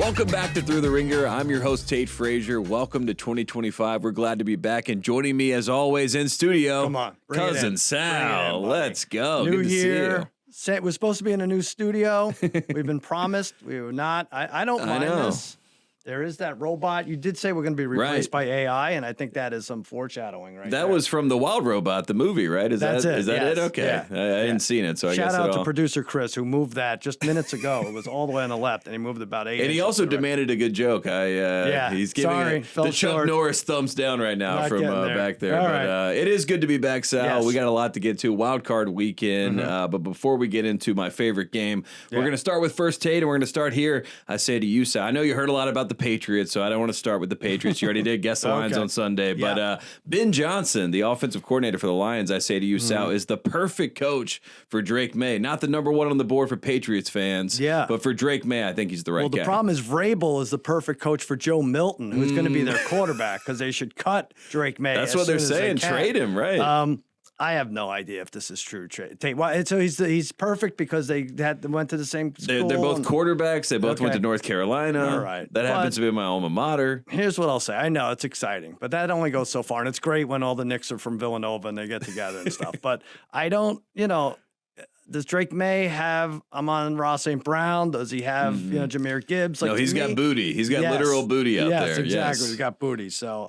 Welcome back to Thru the Ringer. I'm your host, Tate Frazier. Welcome to 2025. We're glad to be back. And joining me, as always, in studio, come on, Cousin Sal. Let's go. New Good to year. see you. We're supposed to be in a new studio. We've been promised. We were not. I don't mind this. There is that robot. You did say we're going to be replaced by AI, and I think that is some foreshadowing right That was from The Wild Robot, the movie, right? Is That's that yes. it? Okay. Yeah. I hadn't seen it, so I guess Shout out to producer Chris, who moved that just minutes ago. It was all the way on the left, and he moved about 8 And he also demanded a good joke. He's giving the Chuck Norris thumbs down right now from back there. But it is good to be back, Sal. Yes. We got a lot to get to. Wild card weekend. But before we get into my favorite game, we're going to start with First Tate, and we're going to start here. I say to you, Sal, I know you heard a lot about the Patriots, so I don't want to start with the Patriots. You already did guess the lines on Sunday. But Ben Johnson, the offensive coordinator for the Lions, I say to you, Sal, is the perfect coach for Drake May. Not the number one on the board for Patriots fans, but for Drake May, I think he's the right guy. Well, the problem is Vrabel is the perfect coach for Joe Milton, who's going to be their quarterback, because they should cut Drake May. That's what they're saying. Trade him, right? I have no idea if this is true. Tate. Why? So he's perfect because they went to the same school. They're both quarterbacks. They both went to North Carolina. All right. That happens to be my alma mater. Here's what I'll say. I know it's exciting, but that only goes so far. And it's great when all the Knicks are from Villanova and they get together and stuff. But I don't, does Drake May have Amon-Ra St. Brown? Does he have, Jahmyr Gibbs? No, he's got booty. He's got literal booty out there. Yes, exactly. He's got booty. So,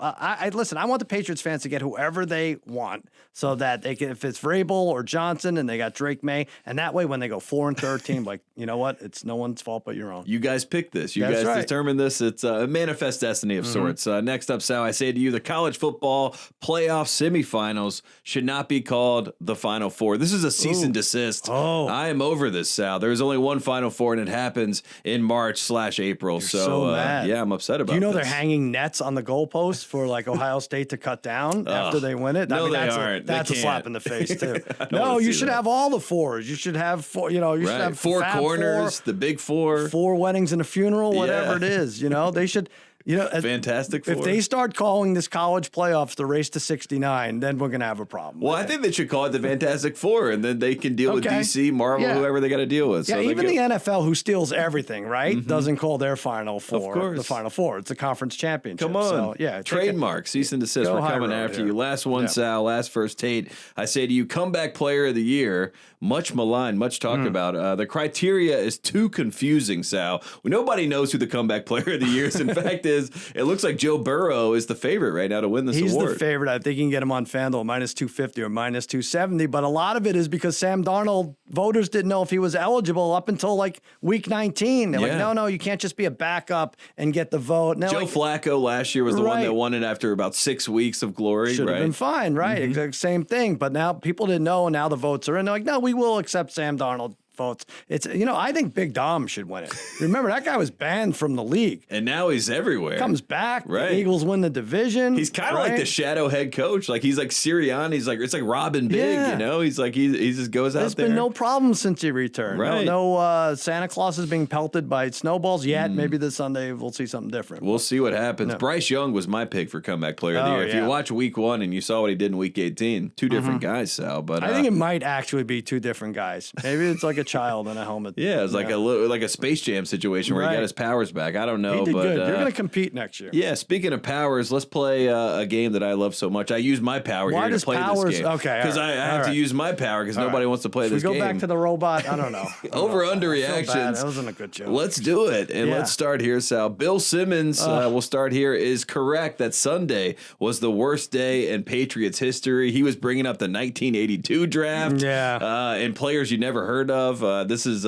listen, I want the Patriots fans to get whoever they want so that they can, if it's Vrabel or Johnson and they got Drake May, and that way when they go 4-13, like, you know what? It's no one's fault but your own. You guys picked this. You guys determined this. It's a manifest destiny of sorts. Next up, Sal, I say to you, the college football playoff semifinals should not be called the Final Four. This is a cease and desist. Oh, I am over this, Sal. There's only one Final Four, and it happens in March/April. You're so mad. Yeah, I'm upset about it. Do you know they're hanging nets on the goalposts for like Ohio State to cut down after they win it? No, they aren't. That's a slap in the face, too. No, you should have all the fours. You should have four, should have four corners, the big four. 4 weddings and a funeral, whatever it is. They should... Fantastic Four. If they start calling this college playoffs the race to 69, then we're going to have a problem. Well, I think they should call it the Fantastic Four, and then they can deal with DC, Marvel, whoever they got to deal with. Yeah, so even the NFL, who steals everything, right, doesn't call their Final Four the Final Four. It's a conference championship. Come on. So, trademark, cease and desist. We're coming after you. Last one, Sal, last First Tate. I say to you, comeback player of the year, much maligned, much talked about. The criteria is too confusing, Sal. Nobody knows who the comeback player of the year is. In fact, it looks like Joe Burrow is the favorite right now to win this award. He's the favorite. I think you can get him on FanDuel -250 or -270. But a lot of it is because Sam Darnold, voters didn't know if he was eligible up until like week 19. They're like, no, you can't just be a backup and get the vote. Now, Joe Flacco last year was the one that won it after about 6 weeks of glory. Should have been fine, right? Exact same thing. But now people didn't know, and now the votes are in. They're like, no, we will accept Sam Darnold votes. It's I think Big Dom should win it. Remember, that guy was banned from the league. And now he's everywhere. Comes back. Right. The Eagles win the division. He's kind of like the shadow head coach. Like he's like Sirianni. He's like, it's like Robin Big, He's like, he just goes out there. There's been no problem since he returned. Right. No Santa Claus is being pelted by snowballs yet. Maybe this Sunday we'll see something different. We'll see what happens. No. Bryce Young was my pick for comeback player of the year. If you watch week 1 and you saw what he did in week 18, 2 different guys, Sal. But I think it might actually be 2 different guys. Maybe it's like a child in a helmet. Yeah, it's like a Space Jam situation where he got his powers back. I don't know. He did good. You're going to compete next year. Yeah, speaking of powers, let's play a game that I love so much. I use my power here to play this game. Okay, because I have to use my power because nobody wants to play this game. Should we go back to the robot? I don't know. Under reactions. That wasn't a good joke. Let's do it. And let's start here, Sal. Bill Simmons, we'll start here, is correct that Sunday was the worst day in Patriots history. He was bringing up the 1982 draft and players you never heard of. This is,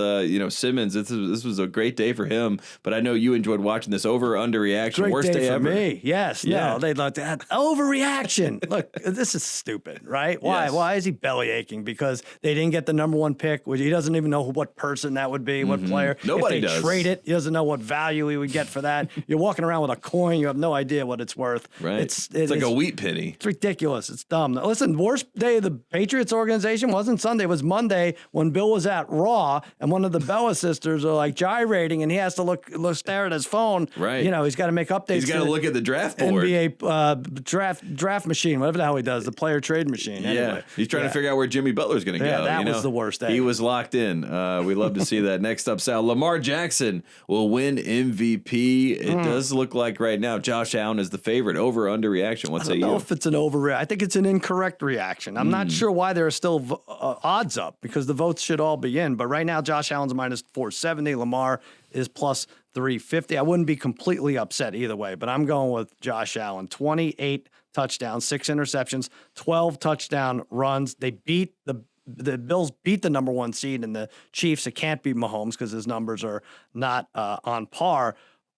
Simmons. This was a great day for him, but I know you enjoyed watching this under reaction. Worst day ever. For me. Yes. Yeah. No, they looked at overreaction. Look, this is stupid, right? Why? Yes. Why is he belly aching? Because they didn't get the number 1 pick, which he doesn't even know what person that would be, what player. Nobody if they does. Trade it. He doesn't know what value he would get for that. You're walking around with a coin. You have no idea what it's worth. Right. It's like a wheat penny. It's ridiculous. It's dumb. Listen, worst day of the Patriots organization wasn't Sunday. It was Monday when Bill was at Raw, and one of the Bella sisters are like gyrating, and he has to look stare at his phone. Right. You know, he's got to make updates. He's got to look at the draft board. NBA draft machine, whatever the hell he does, the player trade machine. Anyway. Yeah, he's trying to figure out where Jimmy Butler's going to go. That was the worst day. He was locked in. We love to see that. Next up, Sal, Lamar Jackson will win MVP. It does look like right now Josh Allen is the favorite. Over under reaction. What's I don't know if it's an overreaction. I think it's an incorrect reaction. I'm not sure why there are still odds up because the votes should all be in. But right now, Josh Allen's minus 470. Lamar is plus 350. I wouldn't be completely upset either way, but I'm going with Josh Allen. 28 touchdowns, 6 interceptions, 12 touchdown runs. They beat the Bills beat the number 1 seed and the Chiefs. It can't beat Mahomes because his numbers are not on par.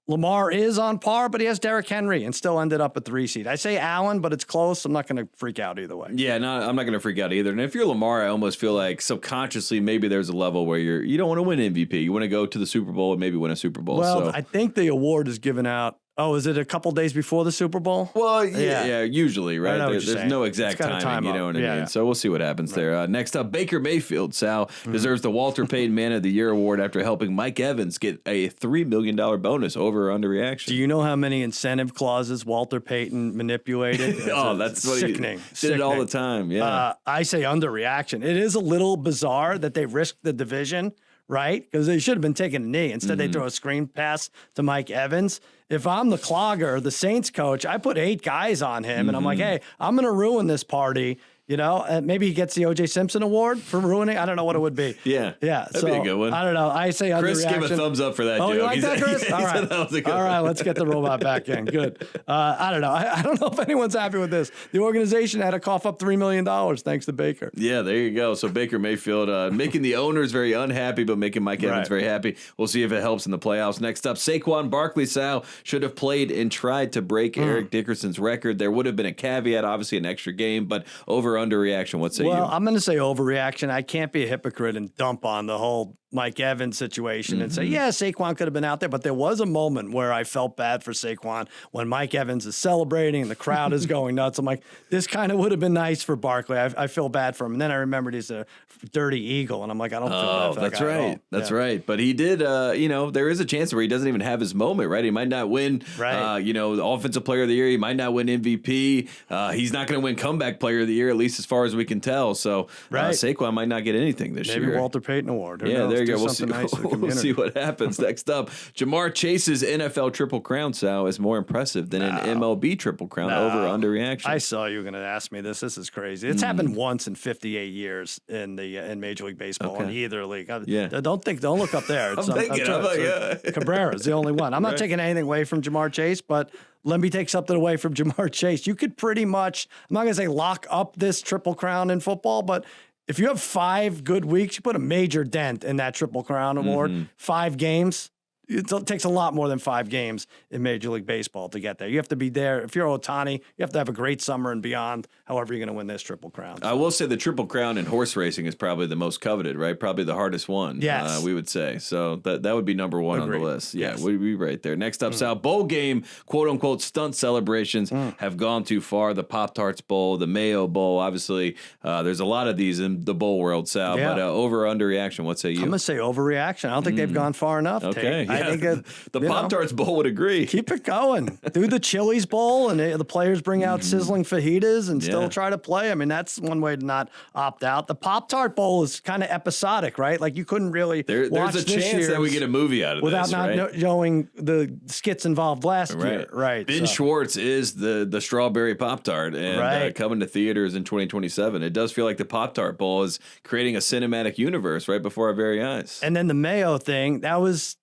Lamar is on par, but he has Derrick Henry and still ended up a 3 seed. I say Allen, but it's close. I'm not going to freak out either way. Yeah, no, I'm not going to freak out either. And if you're Lamar, I almost feel like subconsciously maybe there's a level where you don't want to win MVP. You want to go to the Super Bowl and maybe win a Super Bowl. Well, I think the award is given out. Oh, is it a couple days before the Super Bowl? Well, yeah usually, right? There's no exact timing, you know what I mean? Yeah. So we'll see what happens there. Next up, Baker Mayfield, Sal, deserves the Walter Payton Man of the Year award after helping Mike Evans get a $3 million bonus. Over or under reaction. Do you know how many incentive clauses Walter Payton manipulated? That's what sickening. He did it all the time, yeah. I say under reaction. It is a little bizarre that they risked the division, right? Because they should have been taking a knee. Instead, they throw a screen pass to Mike Evans. If I'm the clogger, the Saints coach, I put 8 guys on him, and I'm like, hey, I'm going to ruin this party. You know, maybe he gets the O.J. Simpson award for ruining. I don't know what it would be. Yeah. That'd be a good one. I don't know. I say Chris underreaction. Give a thumbs up for that joke. You like that, Chris? All right. That was a good All right, let's get the robot back in. Good. I don't know. I don't know if anyone's happy with this. The organization had to cough up $3 million thanks to Baker. Yeah, there you go. So Baker Mayfield making the owners very unhappy, but making Mike Evans very happy. We'll see if it helps in the playoffs. Next up, Saquon Barkley, Sal, should have played and tried to break Eric Dickerson's record. There would have been a caveat, obviously an extra game, but over under reaction. What's I'm going to say overreaction. I can't be a hypocrite and dump on the whole Mike Evans situation and say, yeah, Saquon could have been out there. But there was a moment where I felt bad for Saquon when Mike Evans is celebrating and the crowd is going nuts. I'm like, this kind of would have been nice for Barkley. I feel bad for him. And then I remembered he's a dirty Eagle. And I'm like, I don't feel bad for that that's guy right. at all. That's right. But he did, there is a chance where he doesn't even have his moment, right? He might not win, the Offensive Player of the Year. He might not win MVP. He's not going to win Comeback Player of the Year, at least as far as we can tell. So Saquon might not get anything this year. Maybe Walter Payton Award. Who knows? There you go. We'll see. Nice we'll see what happens. Next up, Jamar Chase's NFL Triple Crown, Sal, is more impressive than an MLB Triple Crown. Over or under reaction. I saw you were going to ask me this. This is crazy. It's happened once in 58 years in Major League Baseball in either league. Don't look up there. Cabrera's the only one. I'm not taking anything away from Jamar Chase, but let me take something away from Jamar Chase. You could pretty much, I'm not going to say lock up this Triple Crown in football, but if you have 5 good weeks, you put a major dent in that Triple Crown award. 5 games. It takes a lot more than 5 games in Major League Baseball to get there. You have to be there. If you're Ohtani, you have to have a great summer and beyond. However, you're going to win this Triple Crown. I will say the Triple Crown in horse racing is probably the most coveted, right? Probably the hardest one. Yes, we would say. So that would be number 1 on the list. Yeah, yes. we'd be right there. Next up, Sal, bowl game, quote unquote stunt celebrations have gone too far. The Pop-Tarts Bowl, the Mayo Bowl. Obviously, there's a lot of these in the bowl world, Sal. Yeah. But over or under reaction, what say you? I'm going to say overreaction. I don't think they've gone far enough. Okay. Tate. I think the Pop-Tarts Bowl would agree. Keep it going. Do the Chili's Bowl, and the players bring out sizzling fajitas and still try to play. I mean, that's one way to not opt out. The Pop-Tart Bowl is kind of episodic, right? Like you couldn't really watch there's a chance that we get a movie out of without this, not knowing the skits involved last year. Right. Ben Schwartz is the strawberry Pop-Tart, and coming to theaters in 2027. It does feel like the Pop-Tart Bowl is creating a cinematic universe right before our very eyes. And then the Mayo thing, that was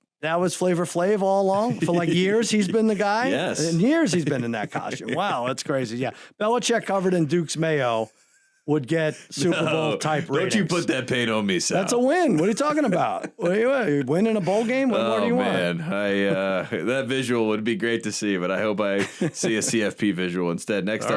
Flavor Flav all along. For like years, he's been the guy. Yes. And years he's been in that costume. Wow, that's crazy. Yeah. Belichick covered in Duke's Mayo would get Super Bowl type ratings. Don't you put that paint on me, Sal. That's a win. What are you talking about? You win in a bowl game? What do you want? Man, that visual would be great to see, but I hope I see a CFP visual instead. Next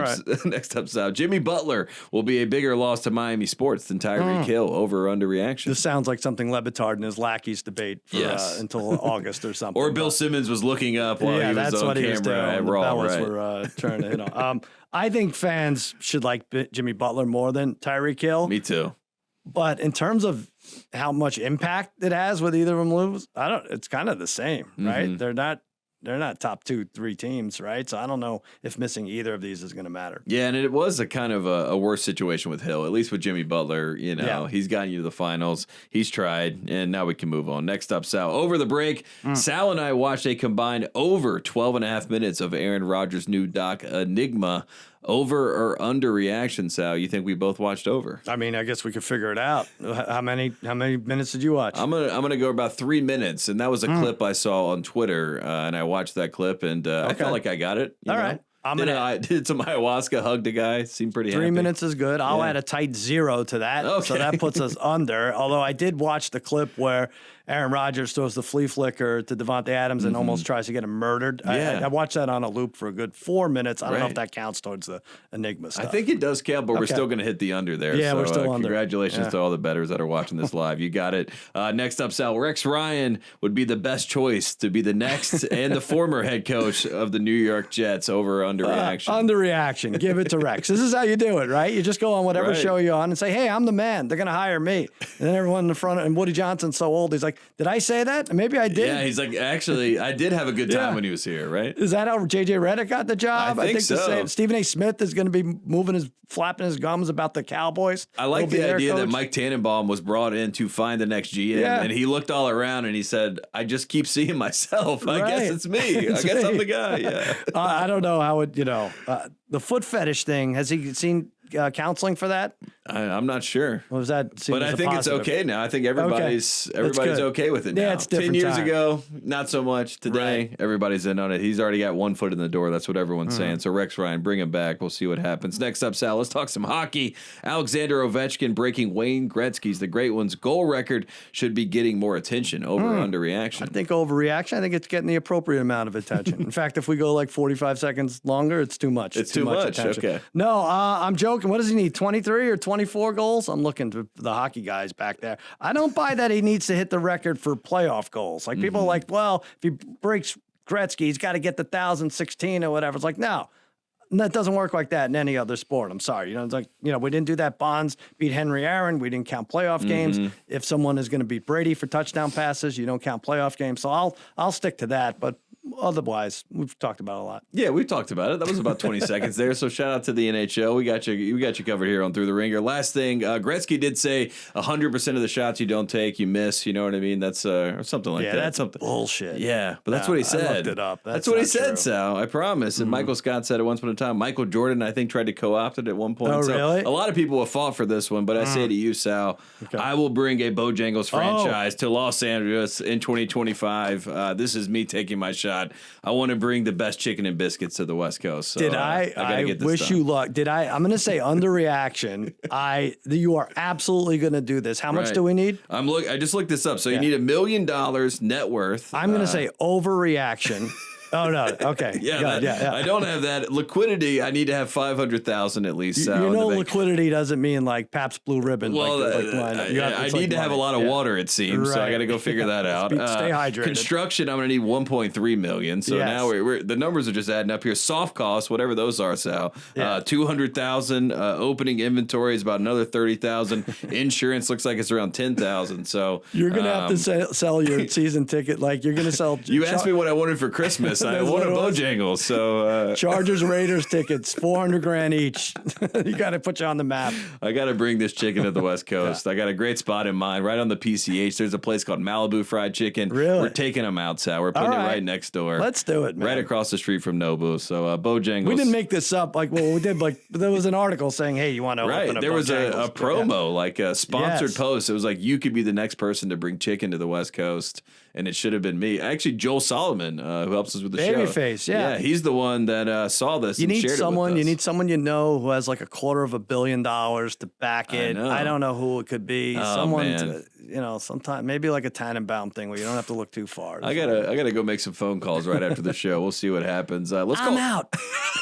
up, Sal. Jimmy Butler will be a bigger loss to Miami sports than Tyreek Hill. Over or under reaction. This sounds like something Le Batard and his lackeys debate for, until August or something. Or Bill Simmons was looking up while he was on camera at Raw. The were trying to hit on. I think fans should like Jimmy Butler more than Tyreek Hill. Me too. But in terms of how much impact it has with either of them lose, it's kind of the same, right? They're not top 2-3 teams, right? So I don't know if missing either of these is going to matter. Yeah, and it was a kind of a worse situation with Hill, at least with Jimmy Butler. He's gotten you to the finals. He's tried, and now we can move on. Next up, Sal. Over the break, Sal and I watched a combined over 12.5 minutes of Aaron Rodgers' new doc, Enigma. Over or under reaction, Sal? You think we both watched over? I mean, I guess we could figure it out. How many minutes did you watch? I'm gonna go about 3 minutes, and that was a clip I saw on Twitter, and I watched that clip, and I felt like I got it. All right. I did some ayahuasca, hugged a guy, seemed pretty happy. 3 minutes is good. I'll add a tight 0 to that. Okay. So that puts us under. Although I did watch the clip where Aaron Rodgers throws the flea flicker to Devontae Adams and almost tries to get him murdered. Yeah. I watched that on a loop for a good 4 minutes. I don't know if that counts towards the Enigma stuff. I think it does count, but we're still going to hit the under there. Yeah, we're still under. Congratulations to all the bettors that are watching this live. You got it. Next up, Sal, Rex Ryan would be the best choice to be the next and the former head coach of the New York Jets. Over or under reaction? Under reaction. Give it to Rex. This is how you do it, right? You just go on whatever show you're on and say, hey, I'm the man. They're going to hire me. And then everyone in the front, and Woody Johnson's so old, he's like, did I say that? Maybe I did. Yeah, he's like, actually, I did have a good time when he was here, right? Is that how J.J. Redick got the job? I think so. The same. Stephen A. Smith is going to be flapping his gums about the Cowboys. I like the idea that Mike Tannenbaum was brought in to find the next GM, and he looked all around and he said, I just keep seeing myself. I guess it's me. I guess I'm the guy. Yeah. I don't know how it, the foot fetish thing, has he seen counseling for that? I'm not sure. What was that? But I think it's okay now. I think everybody's okay with it now. Yeah, it's different. 10 years ago, not so much. Today, everybody's in on it. He's already got 1 foot in the door. That's what everyone's saying. So Rex Ryan, bring him back. We'll see what happens. Next up, Sal, let's talk some hockey. Alexander Ovechkin breaking Wayne Gretzky's, the great one's goal record, should be getting more attention. Over or under reaction? I think overreaction. I think it's getting the appropriate amount of attention. In fact, if we go like 45 seconds longer, it's too much. It's too much attention. Okay. No, I'm joking. What does he need? 23 or 24 goals? I'm looking to the hockey guys back there. I don't buy that he needs to hit the record for playoff goals. Like people are like, well, if he breaks Gretzky, he's got to get the 1,016 or whatever. It's like, no. That doesn't work like that in any other sport. I'm sorry. It's like, we didn't do that. Bonds beat Henry Aaron. We didn't count playoff games. If someone is going to beat Brady for touchdown passes, you don't count playoff games. So I'll stick to that. But otherwise, we've talked about it a lot. Yeah, we've talked about it. That was about 20 seconds there. So shout out to the NHL. We got you covered here on Thru the Ringer. Last thing, Gretzky did say 100% of the shots you don't take, you miss. You know what I mean? That's or something like that. Yeah, that's something bullshit. Yeah, but that's what he said. I looked it up. That's what he said, true. Sal. I promise. And Michael Scott said it once upon a time. Michael Jordan, I think, tried to co-opt it at one point. Oh, really? A lot of people have fought for this one, but I say to you, Sal, I will bring a Bojangles franchise to Los Angeles in 2025. This is me taking my shot. I want to bring the best chicken and biscuits to the West Coast. So, I wish you luck. I'm going to say underreaction. You are absolutely going to do this. How much do we need? I just looked this up. So you need $1 million net worth. I'm going to say overreaction. Oh no! Okay. Yeah, I don't have that liquidity. I need to have 500,000 at least. Liquidity doesn't mean like Pabst Blue Ribbon. Well, I need to have a lot of water. It seems so. I got to go figure that out. Stay hydrated. Construction. I'm going to need 1.3 million. So now the numbers are just adding up here. Soft costs, whatever those are, Sal. 200,000. Opening inventory is about another 30,000. Insurance looks like it's around 10,000. So you're going to have to sell your season ticket. Like you're going to sell. You asked me what I wanted for Christmas. I want a Bojangles. So Chargers Raiders tickets, $400,000 each. You got to put you on the map. I got to bring this chicken to the West Coast. I got a great spot in mind, right on the PCH. There's a place called Malibu Fried Chicken. Really? We're taking them out, Sal. We're putting it right next door. Let's do it, man. Right across the street from Nobu. So Bojangles. We didn't make this up. We did. There was an article saying, "Hey, you want to open a There was Bojangles?" a promo, like a sponsored post. It was like you could be the next person to bring chicken to the West Coast. And it should have been me. Actually, Joel Solomon, who helps us with the show. Babyface, yeah. He's the one that saw this and shared it with us. You need someone who has like $250 million to back it. I don't know who it could be. Oh, man. sometimes maybe like a Tannenbaum thing where you don't have to look too far. I gotta go make some phone calls right after the show. We'll see what happens. I'm out.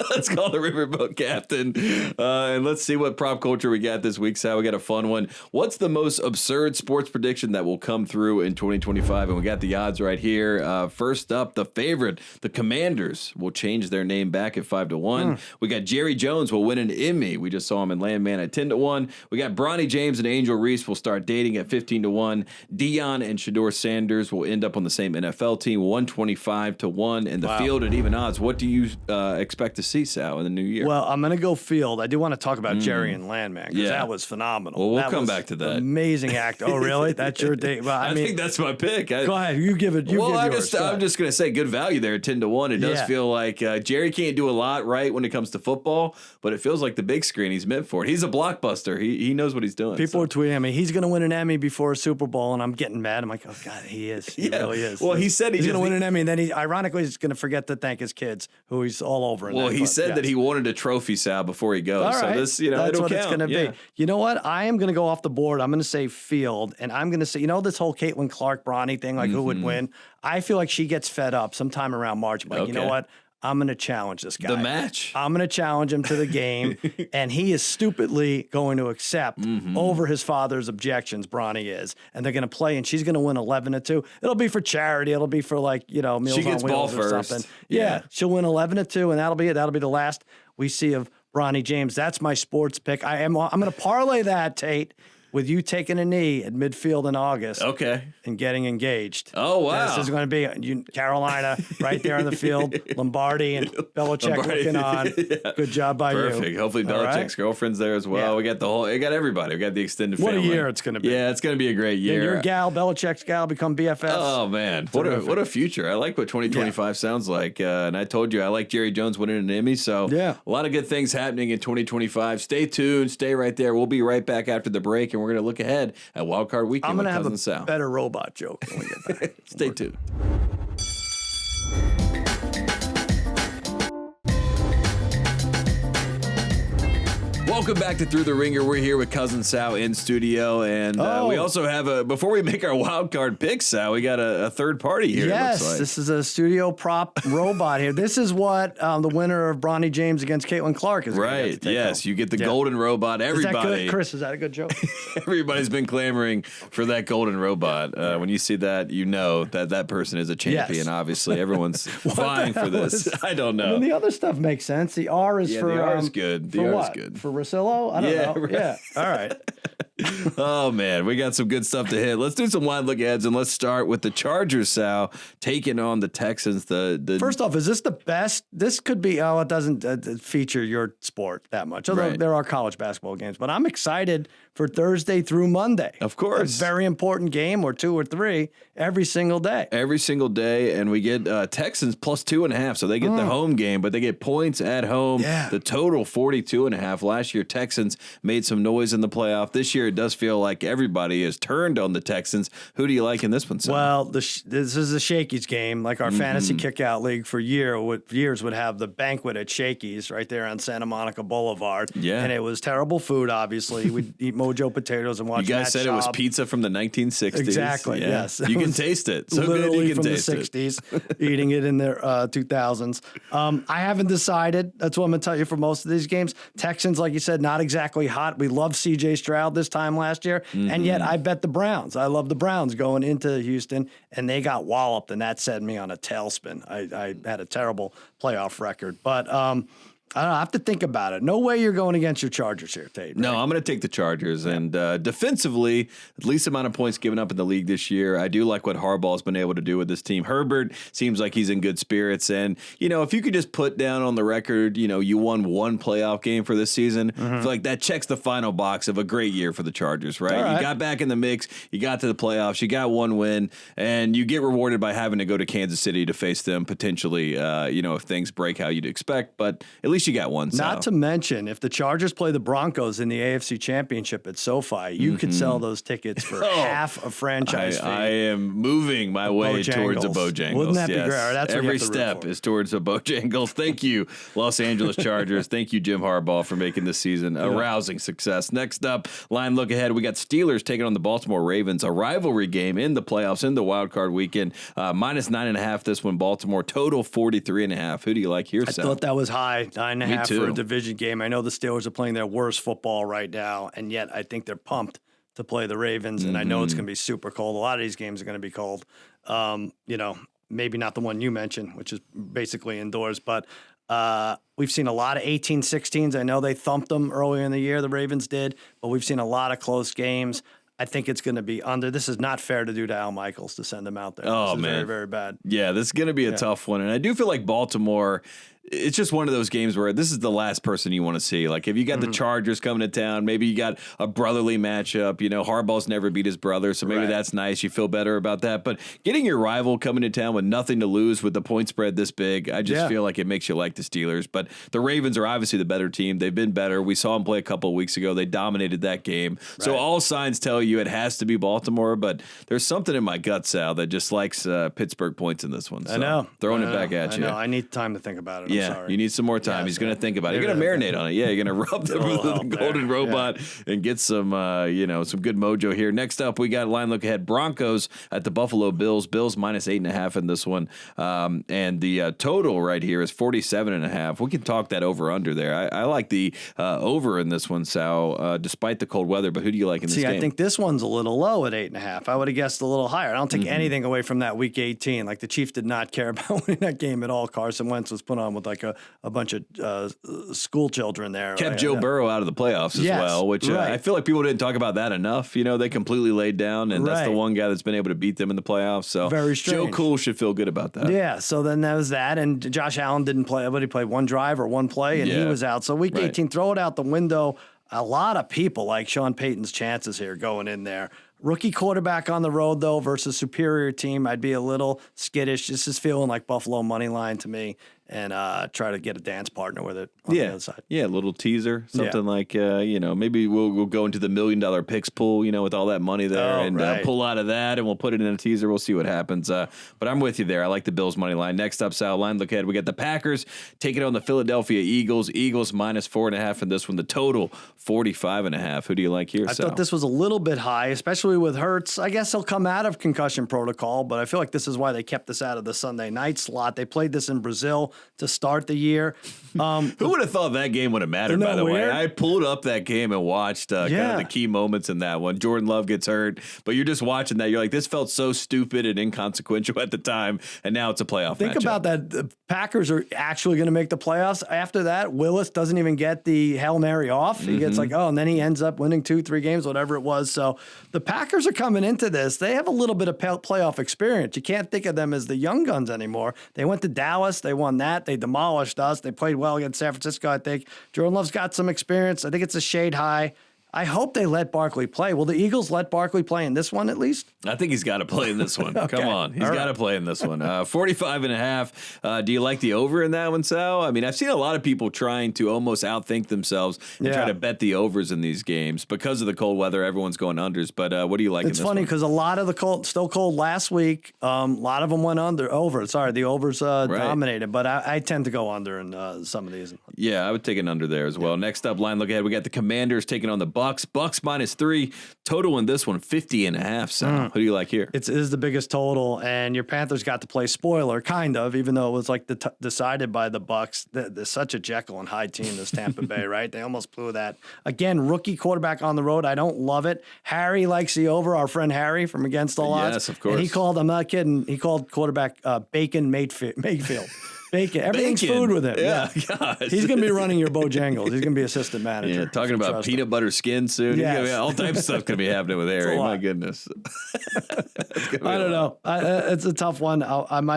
Let's call the Riverboat captain, and let's see what prop culture we got this week. Sal, we got a fun one. What's the most absurd sports prediction that will come through in 2025? And we got the odds right here. First up, the favorite, the Commanders, will change their name back at 5-1. We got Jerry Jones will win an Emmy. We just saw him in Landman at 10-1. We got Bronny James and Angel Reese will start dating at 15-1. Dion and Shedeur Sanders will end up on the same NFL team, 125-1. And the field at even odds. What do you expect to see, Sal, in the new year? Well, I'm going to go field. I do want to talk about Jerry and Landman because that was phenomenal. Well, we'll come back to that. Amazing act. Oh, really? That's your date? Well, I think that's my pick. Go ahead. You give it. I'm just going to say good value there at 10-1. It does feel like Jerry can't do a lot right when it comes to football, but it feels like the big screen he's meant for it. He's a blockbuster. He knows what he's doing. People are tweeting me. He's going to win an Emmy before a Super Bowl, and I'm getting mad. I'm like, oh God, he is. He really is. Well, he said he's going to win an Emmy, and then ironically he's going to forget to thank his kids, who he's all over. Well, he said that he wanted a trophy, Sal, before he goes. All right. So this, that's what count. It's going to be. You know what? I am going to go off the board. I'm going to say field, and I'm going to say, this whole Caitlin Clark-Bronny thing, like who would win? I feel like she gets fed up sometime around March. Like, you know what? I'm going to challenge this guy. The match. I'm going to challenge him to the game, and he is stupidly going to accept over his father's objections, Bronny is, and they're going to play, and she's going to win 11-2. It'll be for charity. It'll be for Meals on Wheels or something. Yeah, she'll win 11-2, and that'll be it. That'll be the last we see of Bronny James. That's my sports pick. I'm going to parlay that, Tate, with you taking a knee at midfield in August. Okay. And getting engaged. Oh, wow. This is going to be Carolina right there on the field. Lombardi and Belichick looking on. Yeah. Good job by you. Perfect. Hopefully Belichick's girlfriend's there as well. Yeah. We got everybody. We got the extended family. What a year it's going to be. Yeah, it's going to be a great year. And your gal, Belichick's gal, become BFFs. Oh, man. What a future. I like what 2025 sounds like. And I told you, I like Jerry Jones winning an Emmy. So a lot of good things happening in 2025. Stay tuned. Stay right there. We'll be right back after the break, and we're going to look ahead at Wildcard Weekend. I'm going to have a Sal. better robot joke when we get back. Stay tuned. Welcome back to Thru the Ringer. We're here with Cousin Sal in studio, and we also have before we make our wild card picks, Sal, we got a third party here. Yes, it looks like. This is a studio prop robot here. This is what the winner of Bronny James against Caitlin Clark is right. Get to take yes, home. You get the golden robot. Everybody, is that good? Chris, is that a good joke? Everybody's been clamoring for that golden robot. When you see that, you know that person is a champion. Yes. Obviously, everyone's vying for this. I don't know. The other stuff makes sense. The R is for the R is good. The R is good for Rosillo. I don't know. Right. Yeah. All right. Oh, man. We got some good stuff to hit. Let's do some wide look aheads, and let's start with the Chargers, Sal, taking on the Texans. First off, is this the best? This could be, it doesn't feature your sport that much, although there are college basketball games. But I'm excited for Thursday through Monday. Of course. A very important game, or 2 or 3, every single day. Every single day, and we get Texans plus 2.5, so they get the home game, but they get points at home. Yeah. The total 42.5. Last year, Texans made some noise in the playoff. This year, it does feel like everybody has turned on the Texans. Who do you like in this one, Sam? Well, this is a Shakey's game. Like our fantasy kickout league for years would have the banquet at Shakey's right there on Santa Monica Boulevard. Yeah. And it was terrible food, obviously. We'd eat Mojo potatoes and watch You guys Matt said Schaub. it was pizza from the 1960s. Exactly, yes. You can taste it. So literally good you can from taste the 60s, eating it in their 2000s. I haven't decided. That's what I'm going to tell you for most of these games. Texans, like you said, not exactly hot. We loved C.J. Stroud this time last year, and yet I bet the Browns. I love the Browns going into Houston, and they got walloped, and that set me on a tailspin. I had a terrible playoff record, but I don't know, I have to think about it. No way you're going against your Chargers here, Tate. Right? No, I'm going to take the Chargers. And defensively, the least amount of points given up in the league this year. I do like what Harbaugh's been able to do with this team. Herbert seems like he's in good spirits. And, if you could just put down on the record, you won one playoff game for this season, I feel like that checks the final box of a great year for the Chargers, right? You got back in the mix. You got to the playoffs. You got one win. And you get rewarded by having to go to Kansas City to face them potentially, if things break how you'd expect. But at least least you got one. Not to mention, if the Chargers play the Broncos in the AFC Championship at SoFi, you could sell those tickets for half a franchise fee. I am moving my way towards a Bojangles. Wouldn't that be great? That's every step is towards a Bojangles. Thank you, Los Angeles Chargers. Thank you, Jim Harbaugh, for making this season a rousing success. Next up, line look ahead. We got Steelers taking on the Baltimore Ravens, a rivalry game in the playoffs in the wild card weekend. Minus 9.5 this one. Baltimore total 43.5. Who do you like here, Sal? I thought that was high. 9.5 for a division game. I know the Steelers are playing their worst football right now, and yet I think they're pumped to play the Ravens, and I know it's going to be super cold. A lot of these games are going to be cold. Maybe not the one you mentioned, which is basically indoors, but we've seen a lot of 18-16s. I know they thumped them earlier in the year, the Ravens did, but we've seen a lot of close games. I think it's going to be under. This is not fair to do to Al Michaels to send him out there. Oh, this is man. very, very bad. Yeah, this is going to be a tough one. And I do feel like Baltimore, it's just one of those games where this is the last person you want to see. Like, if you got the Chargers coming to town, maybe you got a brotherly matchup. You know, Harbaugh's never beat his brother, so maybe that's nice. You feel better about that. But getting your rival coming to town with nothing to lose with the point spread this big, I just feel like it makes you like the Steelers. But the Ravens are obviously the better team. They've been better. We saw them play a couple of weeks ago. They dominated that game. So all signs tell you it has to be Baltimore, but there's something in my gut, Sal, that just likes Pittsburgh points in this one. So I know. Throwing it back at you. I need time to think about it. I'm sorry. You need some more time. He's going to think about it. You're going to marinate on it. Yeah, you're going to rub the golden robot and get some, some good mojo here. Next up, we got line look ahead. Broncos at the Buffalo Bills. Bills minus 8.5 in this one. And the total right here is 47.5. We can talk that over under there. I like the over in this one, Sal, despite the cold weather. But who do you like in this game? I think this one's a little low at 8.5. I would have guessed a little higher. I don't take anything away from that week 18. Like, the Chiefs did not care about winning that game at all. Carson Wentz was put on with like a bunch of school children there. Kept Joe Burrow out of the playoffs as well, which I feel like people didn't talk about that enough. You know, they completely laid down, and that's the one guy that's been able to beat them in the playoffs. So very strange. Joe Cool should feel good about that. Yeah, so then that was that, and Josh Allen didn't play, but he played one drive or one play, and he was out. So week 18, throw it out the window. A lot of people like Sean Payton's chances here going in there. Rookie quarterback on the road, though, versus superior team. I'd be a little skittish. This is feeling like Buffalo money line to me, and try to get a dance partner with it on the other side. Yeah, a little teaser, something like, maybe we'll go into the $1 million picks pool, with all that money there pull out of that, and we'll put it in a teaser. We'll see what happens. But I'm with you there. I like the Bills money line. Next up, Sal, line look ahead. We got the Packers taking on the Philadelphia Eagles. Eagles minus 4.5 in this one. The total 45.5. Who do you like here, Sal? I thought this was a little bit high, especially with Hurts. I guess he'll come out of concussion protocol, but I feel like this is why they kept this out of the Sunday night slot. They played this in Brazil to start the year. Who would have thought that game would have mattered, by the way? I pulled up that game and watched kind of the key moments in that one. Jordan Love gets hurt, but you're just watching that. You're like, this felt so stupid and inconsequential at the time, and now it's a playoff Think about that. The Packers are actually going to make the playoffs. After that, Willis doesn't even get the Hail Mary off. He gets and then he ends up winning 2-3 games, whatever it was. So the Packers are coming into this. They have a little bit of playoff experience. You can't think of them as the young guns anymore. They went to Dallas. They won that. They demolished us. They played well against San Francisco, I think. Jordan Love's got some experience. I think it's a shade high. I hope they let Barkley play. Will the Eagles let Barkley play in this one at least? I think he's got to play in this one. Okay. Come on. He's got to play in this one. 45.5. Do you like the over in that one, Sal? I mean, I've seen a lot of people trying to almost outthink themselves and try to bet the overs in these games. Because of the cold weather, everyone's going unders. But what do you like in this one? It's funny because a lot of the cold, still cold last week, a lot of them went over. Sorry, the overs dominated. But I tend to go under in some of these. Yeah, I would take an under there as well. Next up, line look ahead. We got the Commanders taking on the Bucks. Bucks minus 3. Total in this one, 50.5. So who do you like here? It is the biggest total, and your Panthers got to play spoiler, kind of, even though it was like decided by the Bucks. They're such a Jekyll and Hyde team, this Tampa Bay, right? They almost blew that. Again, rookie quarterback on the road. I don't love it. Harry likes the over, our friend Harry from Against All Odds. Yes, of course. And he called, I'm not kidding, he called quarterback Bacon Mayfield. Bacon. Everything's food with him. Yeah. Gosh. He's going to be running your Bojangles. He's going to be assistant manager. Yeah, talking about peanut butter skin soon. Yes. All types of stuff going to be happening with Harry. My goodness. I don't know. It's a tough one.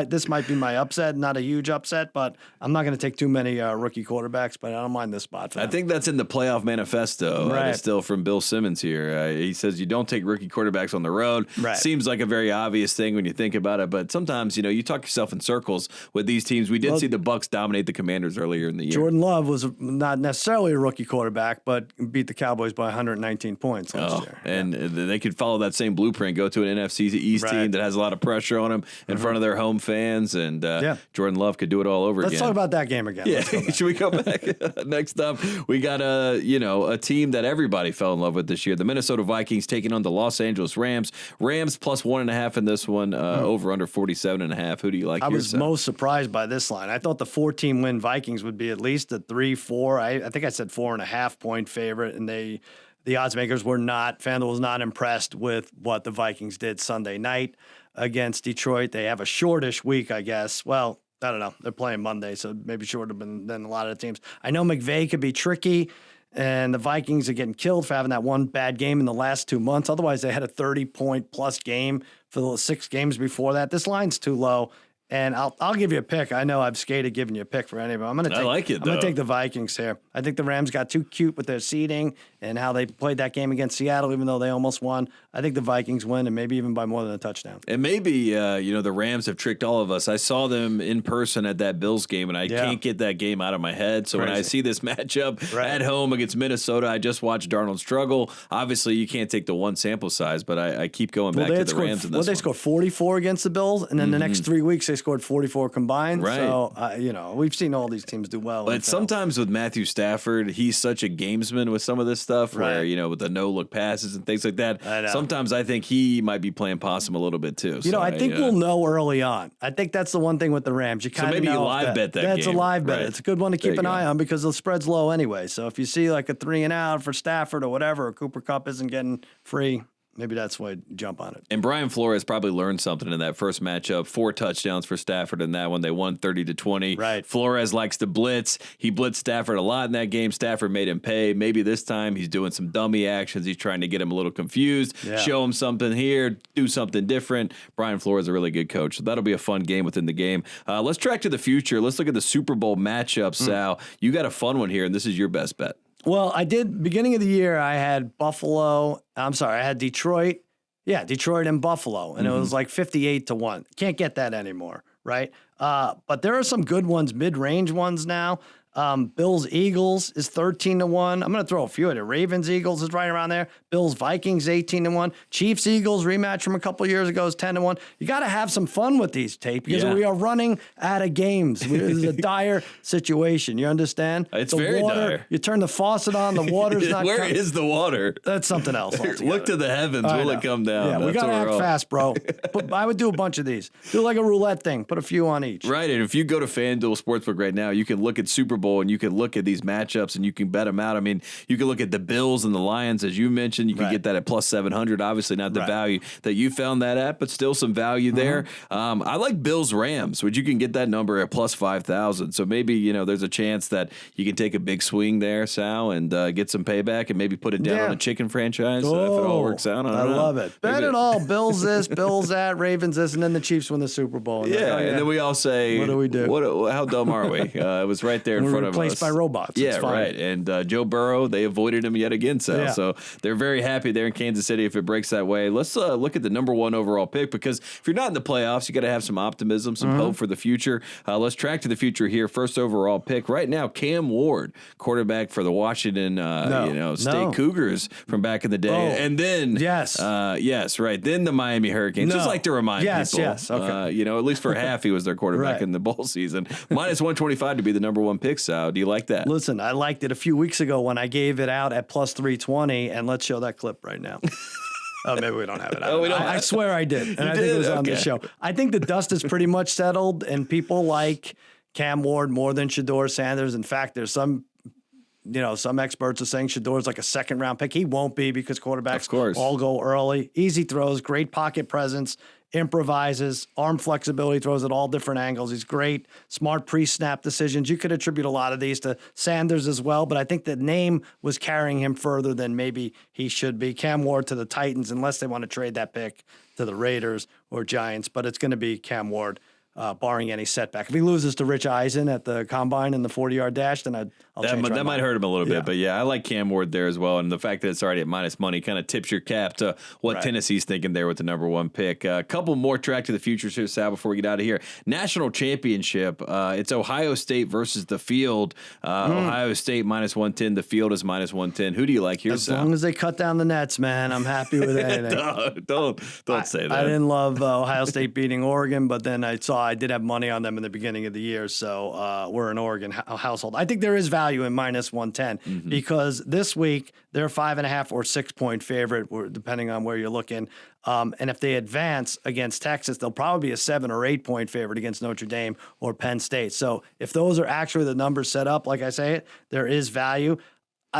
This might be my upset. Not a huge upset, but I'm not going to take too many rookie quarterbacks, but I don't mind this spot for them. I think that's in the playoff manifesto. Right. It's still from Bill Simmons here. He says you don't take rookie quarterbacks on the road. Right. Seems like a very obvious thing when you think about it, but sometimes, you talk yourself in circles with these teams. We did did see the Bucs dominate the Commanders earlier in the year. Jordan Love was not necessarily a rookie quarterback, but beat the Cowboys by 119 points last year. And they could follow that same blueprint, go to an NFC East team that has a lot of pressure on them in front of their home fans, and Jordan Love could do it all over again. Let's talk about that game again. Yeah, should we go back? Next up, we got a team that everybody fell in love with this year. The Minnesota Vikings taking on the Los Angeles Rams. Rams plus 1.5 in this one, over under 47.5. Who do you like? I was most surprised by this line. I thought the 14-win Vikings would be at least a 3-4. I think I said 4.5 point favorite, and the odds makers were not. FanDuel was not impressed with what the Vikings did Sunday night against Detroit. They have a shortish week, I guess. Well, I don't know. They're playing Monday, so maybe shorter than a lot of the teams. I know McVay could be tricky, and the Vikings are getting killed for having that one bad game in the last 2 months. Otherwise, they had a 30-point-plus game for the 6 games before that. This line's too low. And I'll give you a pick. I know I've skated giving you a pick for anybody. I'm going to take the Vikings here. I think the Rams got too cute with their seeding and how they played that game against Seattle, even though they almost won. I think the Vikings win, and maybe even by more than a touchdown. And maybe, the Rams have tricked all of us. I saw them in person at that Bills game, and I can't get that game out of my head. So when I see this matchup at home against Minnesota, I just watched Darnold struggle. Obviously, you can't take the one sample size, but I keep going back to the Rams in this one. They scored 44 against the Bills, and then the next 3 weeks they scored 44 combined. Right. So, we've seen all these teams do well. But sometimes with Matthew Stafford, he's such a gamesman with some of this stuff where, with the no-look passes and things like that. Sometimes I think he might be playing possum a little bit too. So I think we'll know early on. I think that's the one thing with the Rams. You kind of know. So maybe you live bet that That's game. A live bet. Right. It's a good one to keep an eye on because the spread's low anyway. So if you see like a 3-and-out for Stafford or whatever, or Cooper Kupp isn't getting free, maybe that's why jump on it. And Brian Flores probably learned something in that first matchup. 4 touchdowns for Stafford in that one. They won 30-20. Right. Flores likes to blitz. He blitzed Stafford a lot in that game. Stafford made him pay. Maybe this time he's doing some dummy actions. He's trying to get him a little confused. Yeah. Show him something here. Do something different. Brian Flores is a really good coach. So that'll be a fun game within the game. Let's track to the future. Let's look at the Super Bowl matchup, Sal. You got a fun one here, and this is your best bet. Well, I did. Beginning of the year, I had I had Detroit. Yeah, Detroit and Buffalo, and it was like 58-1. Can't get that anymore, right? But there are some good ones, mid-range ones now. Bills-Eagles is 13-1. I'm going to throw a few at it. Ravens-Eagles is right around there. Bills-Vikings 18-1. Chiefs-Eagles rematch from a couple years ago is 10-1. You got to have some fun with these, Tate, because we are running out of games. This is a dire situation. You understand? It's very dire. You turn the faucet on, the water's not Where is the water? That's something else altogether. Look to the heavens. Will it come down? Yeah, we got to act fast, bro. But I would do a bunch of these. Do like a roulette thing. Put a few on each. Right, and if you go to FanDuel Sportsbook right now, you can look at Super Bowl and you can look at these matchups and you can bet them out. I mean, you can look at the Bills and the Lions, as you mentioned. You can get that at plus 700. Obviously, not the value that you found that at, but still some value there. I like Bills Rams, which you can get that number at plus 5,000. So maybe there's a chance that you can take a big swing there, Sal, and get some payback and maybe put it down on a chicken franchise if it all works out. I love it. Bet it all. Bills this, Bills that, Ravens this, and then the Chiefs win the Super Bowl. And and then we all say, what do we do? How dumb are we? It was right there in front of us. Replaced by robots. Yeah, right. And Joe Burrow, they avoided him yet again, Sal. Yeah. So they're very happy there in Kansas City if it breaks that way. Let's look at the number 1 overall pick, because if you're not in the playoffs, you got to have some optimism, some hope for the future. Let's track to the future here. First overall pick right now, Cam Ward, quarterback for the Washington State Cougars from back in the day. And then then the Miami Hurricanes. Just like to remind people. Yes, okay. At least for half he was their quarterback in the bowl season. Minus 125 to be the number 1 pick, Sal. Do you like that? Listen, I liked it a few weeks ago when I gave it out at plus 320, and let's show that clip right now. Oh, maybe we don't have it. I swear I did. And I think it was on the show. I think the dust is pretty much settled, and people like Cam Ward more than Shedeur Sanders. In fact, there's some experts are saying Shedeur is like a second-round pick. He won't be because quarterbacks all go early. Easy throws, great pocket presence, improvises, arm flexibility, throws at all different angles. He's great, smart pre-snap decisions. You could attribute a lot of these to Sanders as well, but I think the name was carrying him further than maybe he should be. Cam Ward to the Titans, unless they want to trade that pick to the Raiders or Giants, but it's going to be Cam Ward. Barring any setback. If he loses to Rich Eisen at the combine in the 40-yard dash, then That might hurt him a little bit, but yeah, I like Cam Ward there as well. And the fact that it's already at minus money kind of tips your cap to what Tennessee's thinking there with the number 1 pick. A couple more track to the futures here, Sal, before we get out of here. National championship. It's Ohio State versus the field. Ohio State minus 110. The field is minus 110. Who do you like here, As long as they cut down the nets, man, I'm happy with anything. don't say that. I didn't love Ohio State beating Oregon, but then I did have money on them in the beginning of the year, so we're an Oregon household. I think there is value in minus 110 because this week they're a 5.5 or 6 point favorite, depending on where you're looking. And if they advance against Texas, they'll probably be a 7 or 8 point favorite against Notre Dame or Penn State. So if those are actually the numbers set up, like I say, there is value.